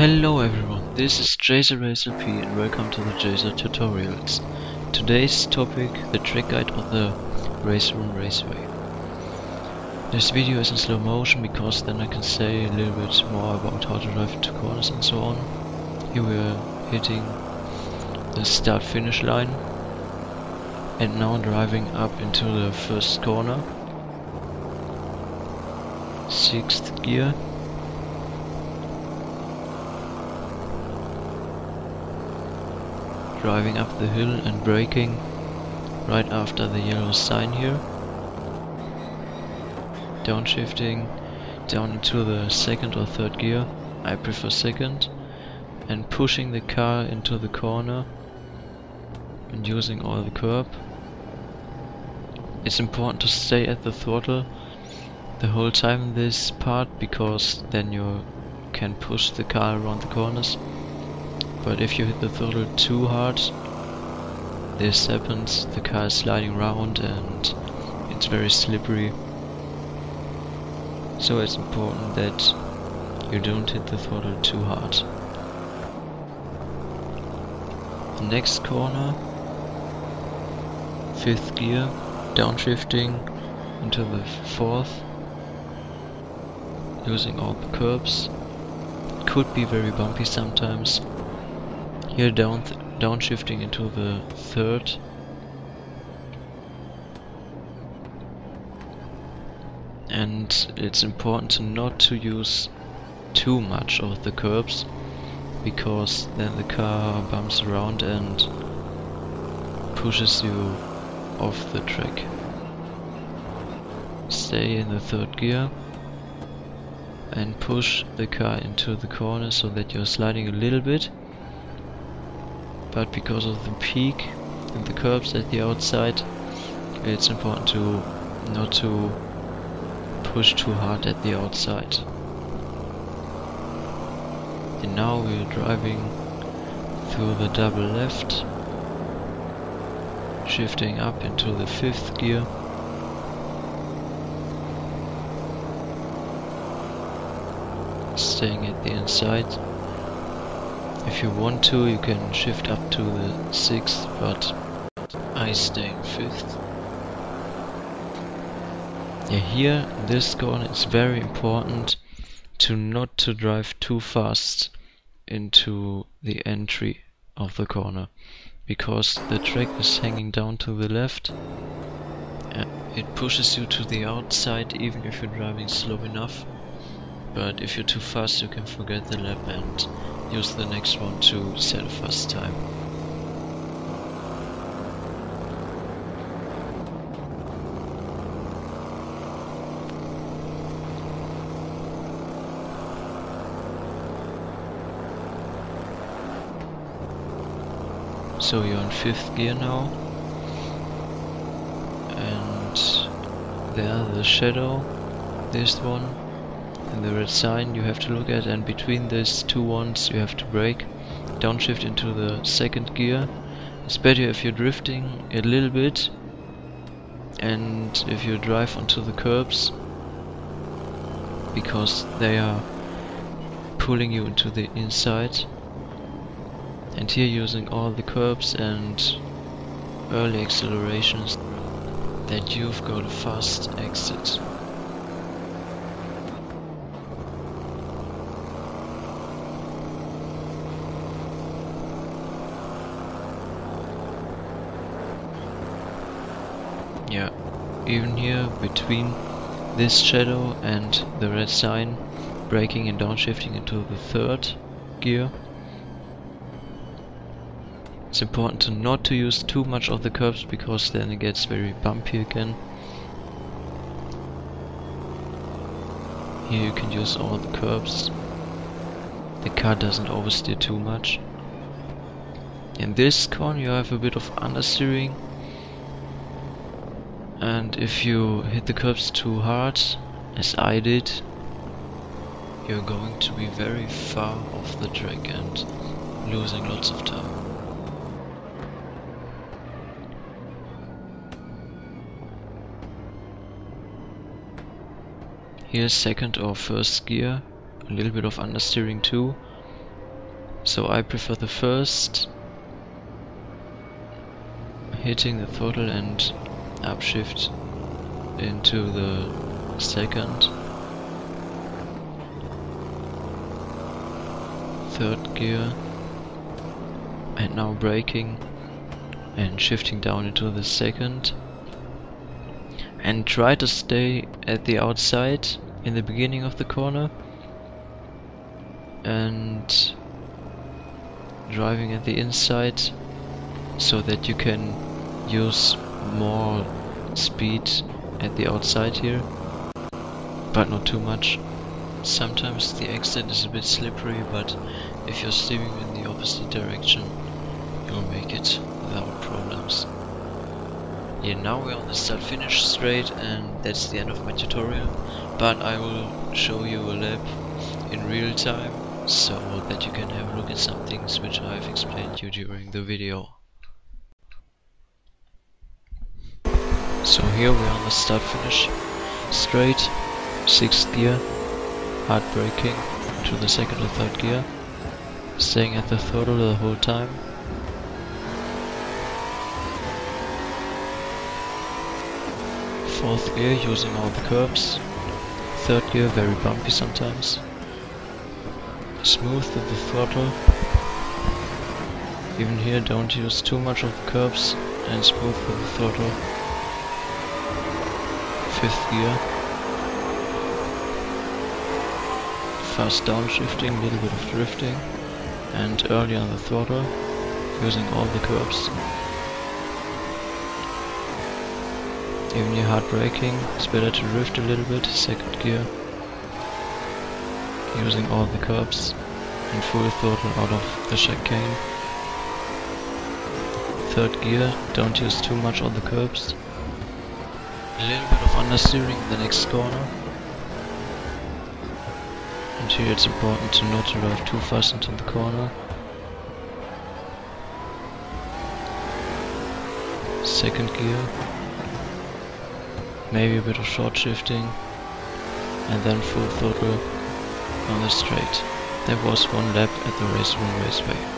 Hello everyone, this is Jason RaceRP and welcome to the Jason Tutorials. Today's topic, the track guide of the RaceRoom Raceway. This video is in slow motion because then I can say a little bit more about how to drive into corners and so on. Here we are hitting the start finish line and now driving up into the first corner. 6th gear. Driving up the hill and braking right after the yellow sign here. Downshifting down into the 2nd or 3rd gear, I prefer 2nd, and pushing the car into the corner and using all the curb. It's important to stay at the throttle the whole time in this part because then you can push the car around the corners. But if you hit the throttle too hard, this happens, the car is sliding around and it's very slippery. So it's important that you don't hit the throttle too hard. The next corner, 5th gear, downshifting into the 4th, using all the curbs. It could be very bumpy sometimes. Here downshifting into the 3rd. And it's important not to use too much of the curbs because then the car bumps around and pushes you off the track. Stay in the 3rd gear and push the car into the corner so that you're sliding a little bit. But because of the peak and the curbs at the outside, it's important to not to push too hard at the outside. And now we're driving through the double left, shifting up into the 5th gear. Staying at the inside. If you want to, you can shift up to the 6th, but I stay in 5th. Yeah, here, this corner, it's very important to not to drive too fast into the entry of the corner, because the track is hanging down to the left and it pushes you to the outside even if you're driving slow enough. But if you're too fast, you can forget the lap and use the next one to set a fast time. So you're in 5th gear now, and there the shadow, this one, and the red sign you have to look at, and between these two ones you have to brake. Downshift into the 2nd gear. It's better if you're drifting a little bit and if you drive onto the curbs, because they are pulling you into the inside. And here using all the curbs and early accelerations that you've got a fast exit. Yeah, even here between this shadow and the red sign, braking and downshifting into the 3rd gear. It's important to not to use too much of the curbs because then it gets very bumpy again. Here you can use all the curbs. The car doesn't oversteer too much. In this corner you have a bit of understeering. And if you hit the curbs too hard, as I did, you're going to be very far off the track and losing lots of time. Here's 2nd or 1st gear, a little bit of understeering too, So I prefer the first, hitting the throttle and upshift into the second, third gear, and now braking and shifting down into the second, and try to stay at the outside in the beginning of the corner and driving at the inside so that you can use more speed at the outside here, but not too much. Sometimes the exit is a bit slippery, but if you're steering in the opposite direction, you'll make it without problems. Yeah, now we're on the start-finish straight, and that's the end of my tutorial, but I will show you a lap in real time so that you can have a look at some things which I've explained to you during the video. So here we are on the start-finish straight, 6th gear, hard braking to the second or third gear, staying at the throttle the whole time. Fourth gear, using all the curbs. Third gear, very bumpy sometimes. Smooth with the throttle. Even here, don't use too much of the curbs, and smooth with the throttle. Fifth gear. Fast downshifting, little bit of drifting, and early on the throttle, using all the curbs. Even here hard braking, it's better to drift a little bit. Second gear, using all the curbs and full throttle out of the chicane. Third gear, don't use too much on the curbs. A little bit of understeering in the next corner. And here it's important to not drive too fast into the corner. Second gear, maybe a bit of short shifting, and then full throttle on the straight. That was one lap at the RaceRoom Raceway.